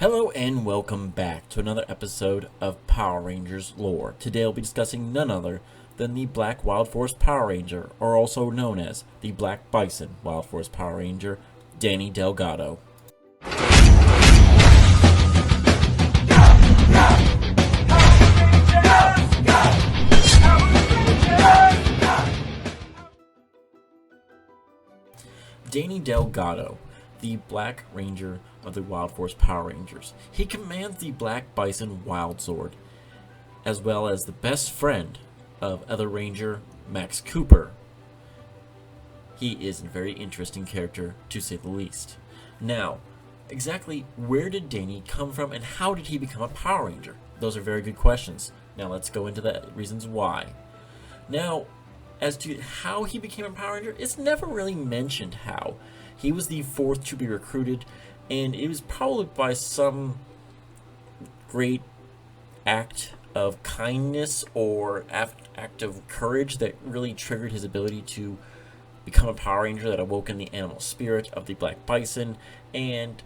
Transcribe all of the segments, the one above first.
Hello and welcome back to another episode of Power Rangers lore. Today I'll be discussing none other than the Black Wild Force Power Ranger, or also known as the Black Bison Wild Force Power Ranger, Danny Delgado. Danny Delgado, the Black Ranger of the Wild Force Power Rangers. He commands the Black Bison Wild Sword, as well as the best friend of other Ranger Max Cooper. He is a very interesting character, to say the least. Now, exactly where did Danny come from and how did he become a Power Ranger? Those are very good questions. Now let's go into the reasons why. Now, as to how he became a Power Ranger, it's never really mentioned how. He was the fourth to be recruited, and it was probably by some great act of kindness or act of courage that really triggered his ability to become a Power Ranger, that awoke in the animal spirit of the Black Bison, and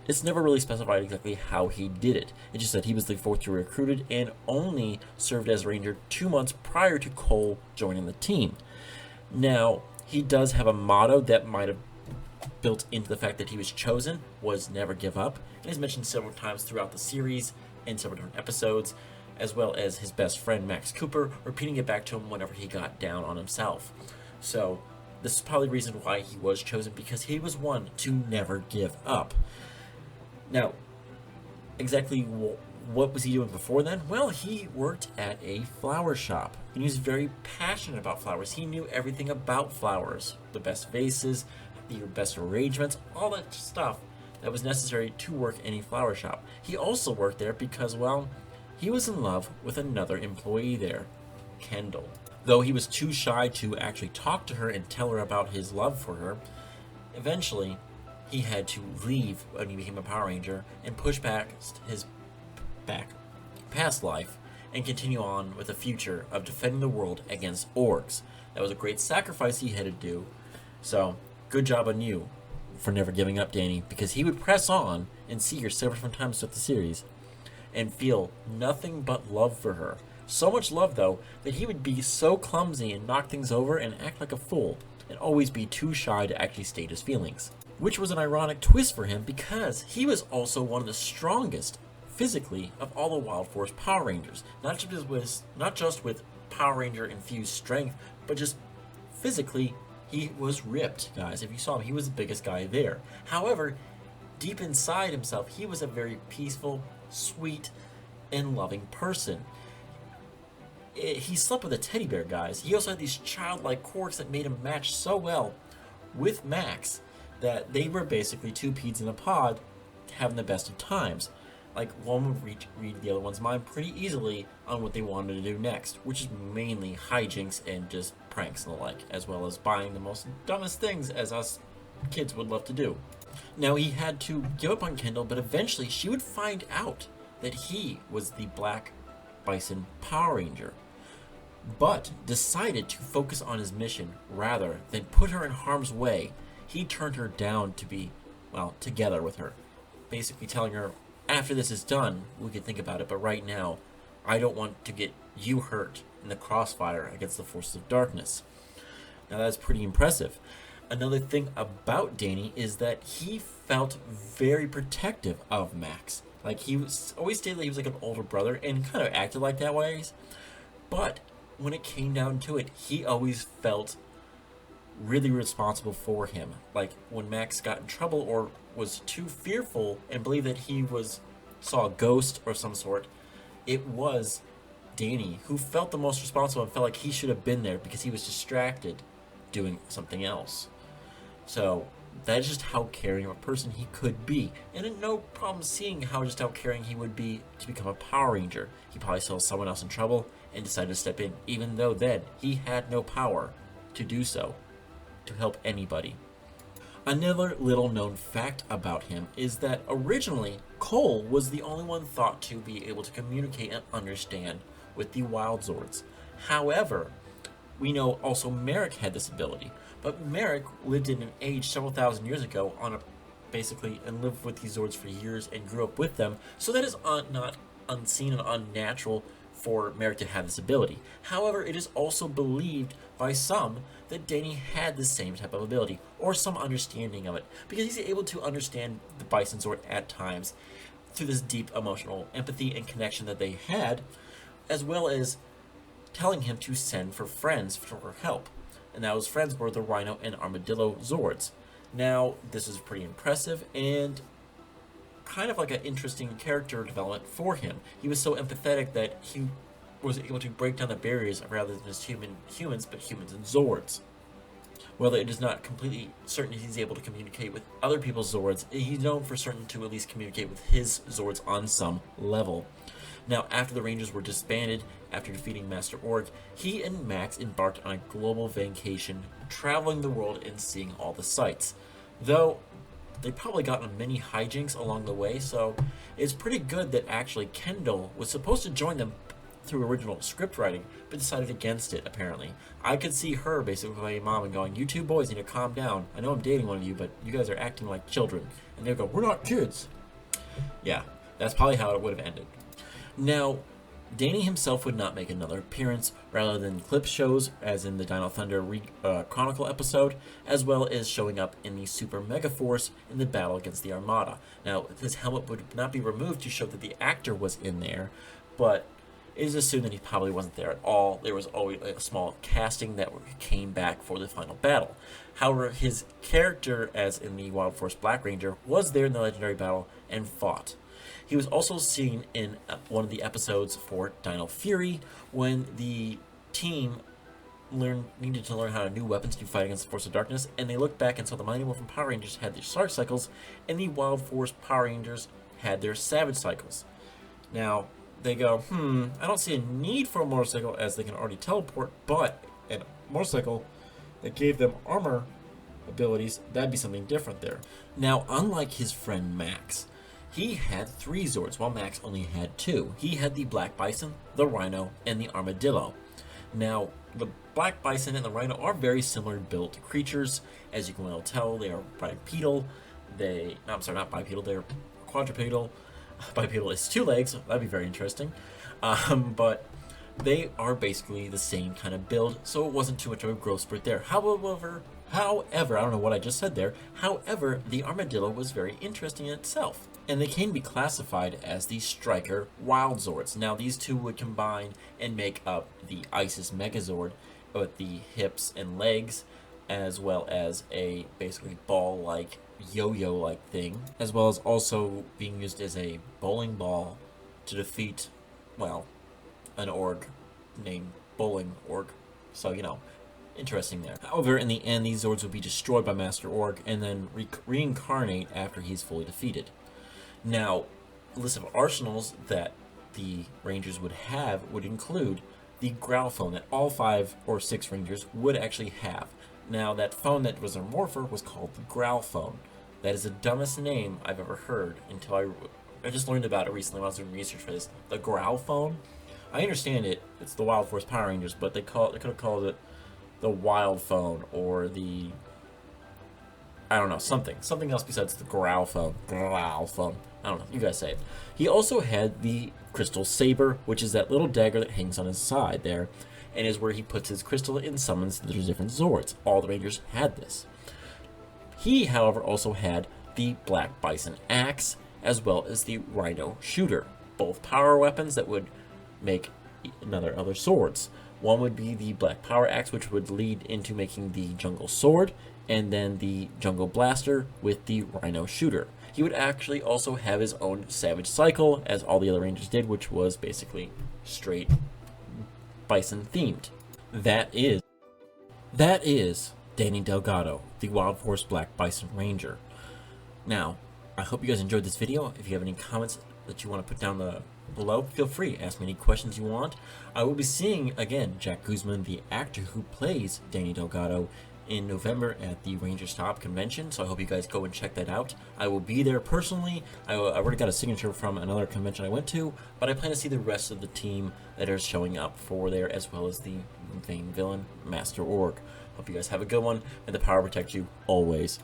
it's never really specified exactly how he did it. It just said he was the fourth to be recruited and only served as Ranger 2 months prior to Cole joining the team. Now, he does have a motto that might have built into the fact that he was chosen, was never give up, and he's mentioned several times throughout the series in several different episodes, as well as his best friend Max Cooper repeating it back to him whenever he got down on himself. So this is probably the reason why he was chosen, because he was one to never give up. Now, exactly what was he doing before then? Well, he worked at a flower shop, and he was very passionate about flowers. He knew everything about flowers, the best vases, the best arrangements, all that stuff that was necessary to work in a flower shop. He also worked there because, well, he was in love with another employee there, Kendall. Though he was too shy to actually talk to her and tell her about his love for her, eventually he had to leave when he became a Power Ranger and push back his past life and continue on with the future of defending the world against orcs. That was a great sacrifice he had to do. So, good job on you for never giving up, Danny, because he would press on and see her several different times throughout the series and feel nothing but love for her. So much love, though, that he would be so clumsy and knock things over and act like a fool and always be too shy to actually state his feelings. Which was an ironic twist for him because he was also one of the strongest physically of all the Wild Force Power Rangers. Not just with Power Ranger infused strength, but just physically, he was ripped, guys. If you saw him, he was the biggest guy there. However, deep inside himself, he was a very peaceful, sweet, and loving person. He slept with a teddy bear, guys. He also had these childlike quirks that made him match so well with Max that they were basically two peas in a pod having the best of times. Like, one would read the other one's mind pretty easily on what they wanted to do next, which is mainly hijinks and just pranks and the like, as well as buying the most dumbest things as us kids would love to do. Now, he had to give up on Kendall, but eventually she would find out that he was the Black Bison Power Ranger, but decided to focus on his mission rather than put her in harm's way. He turned her down to be, well, together with her, basically telling her, after this is done, we can think about it, but right now, I don't want to get you hurt in the crossfire against the forces of darkness. Now, that's pretty impressive. Another thing about Danny is that he felt very protective of Max. Like, he was always stated that he was like an older brother and kind of acted like that ways. But when it came down to it, he always felt really responsible for him. Like, when Max got in trouble or was too fearful and believed that he saw a ghost or some sort, it was Danny who felt the most responsible and felt like he should have been there because he was distracted doing something else. So that is just how caring of a person he could be, and had no problem seeing how caring he would be to become a Power Ranger. He probably saw someone else in trouble and decided to step in, even though then he had no power to do so, to help anybody. Another little known fact about him is that originally Cole was the only one thought to be able to communicate and understand with the Wild Zords. However, we know also Merrick had this ability, but Merrick lived in an age several thousand years ago on a basically and lived with these Zords for years and grew up with them, so that is not unseen and unnatural for Merrick to have this ability. However, it is also believed by some that Danny had the same type of ability, or some understanding of it, because he's able to understand the Bison Zord at times through this deep emotional empathy and connection that they had, as well as telling him to send for friends for help. And those friends were the Rhino and Armadillo Zords. Now, this is pretty impressive and kind of like an interesting character development for him. He was so empathetic that he was able to break down the barriers rather than just humans, but humans and Zords. While it is not completely certain he's able to communicate with other people's Zords, he's known for certain to at least communicate with his Zords on some level. Now, after the Rangers were disbanded, after defeating Master Org, he and Max embarked on a global vacation, traveling the world and seeing all the sights. Though, they probably got on many hijinks along the way, so it's pretty good that actually Kendall was supposed to join them through original script writing, but decided against it, apparently. I could see her basically playing mom and going, "You two boys need to calm down. I know I'm dating one of you, but you guys are acting like children." And they would go, "We're not kids." Yeah, that's probably how it would have ended. Now, Danny himself would not make another appearance, rather than clip shows, as in the Dino Thunder Chronicle episode, as well as showing up in the Super Mega Force in the battle against the Armada. Now, his helmet would not be removed to show that the actor was in there, but it is assumed that he probably wasn't there at all. There was always a small casting that came back for the final battle. However, his character, as in the Wild Force Black Ranger, was there in the legendary battle and fought. He was also seen in one of the episodes for Dino Fury, when the team needed to learn how to new weapons to fight against the Force of Darkness, and they looked back and saw the Mighty Morphin Power Rangers had their Sark Cycles, and the Wild Force Power Rangers had their Savage Cycles. Now, they go, I don't see a need for a motorcycle as they can already teleport, but a motorcycle that gave them armor abilities, that'd be something different there. Now, unlike his friend Max, he had 3 Zords, while Max only had 2. He had the Black Bison, the Rhino, and the Armadillo. Now, the Black Bison and the Rhino are very similar built creatures. As you can well tell, they are bipedal. Not bipedal, they're quadrupedal. Bipedal is 2 legs, so that'd be very interesting. But they are basically the same kind of build, so it wasn't too much of a growth spurt there. However, I don't know what I just said there. However, the Armadillo was very interesting in itself, and they can be classified as the Striker Wild Zords. Now, these two would combine and make up the Isis Megazord with the hips and legs, as well as a basically ball-like, yo-yo-like thing, as well as also being used as a bowling ball to defeat, well, an org named Bowling Org. So, interesting there. However, in the end, these Zords would be destroyed by Master Org and then reincarnate after he's fully defeated. Now, the list of arsenals that the Rangers would have would include the growl phone that all 5 or 6 Rangers would actually have. Now, that phone that was a morpher was called the growl phone. That is the dumbest name I've ever heard until I just learned about it recently when I was doing research for this. The growl phone? I understand it. It's the Wild Force Power Rangers, but they could have called it the Wild Phone or the, I don't know, something else besides the growl phone. Growl phone. I don't know. You guys say it. He also had the crystal Saber, which is that little dagger that hangs on his side there, and is where he puts his crystal and summons the different Zords. All the Rangers had this. He, however, also had the Black Bison axe, as well as the Rhino shooter. Both power weapons that would make other swords. One would be the Black Power Axe, which would lead into making the Jungle Sword, and then the Jungle Blaster with the Rhino Shooter. He would actually also have his own Savage Cycle, as all the other Rangers did, which was basically straight Bison themed. That is Danny Delgado, the Wild Force Black Bison Ranger. Now, I hope you guys enjoyed this video. If you have any comments that you want to put down below, feel free. Ask me any questions you want. I will be seeing, again, Jack Guzman, the actor who plays Danny Delgado, in November at the Ranger Stop convention, so I hope you guys go and check that out. I will be there personally. I already got a signature from another convention I went to, but I plan to see the rest of the team that are showing up for there, as well as the main villain, Master Org. Hope you guys have a good one, and the power protect you always.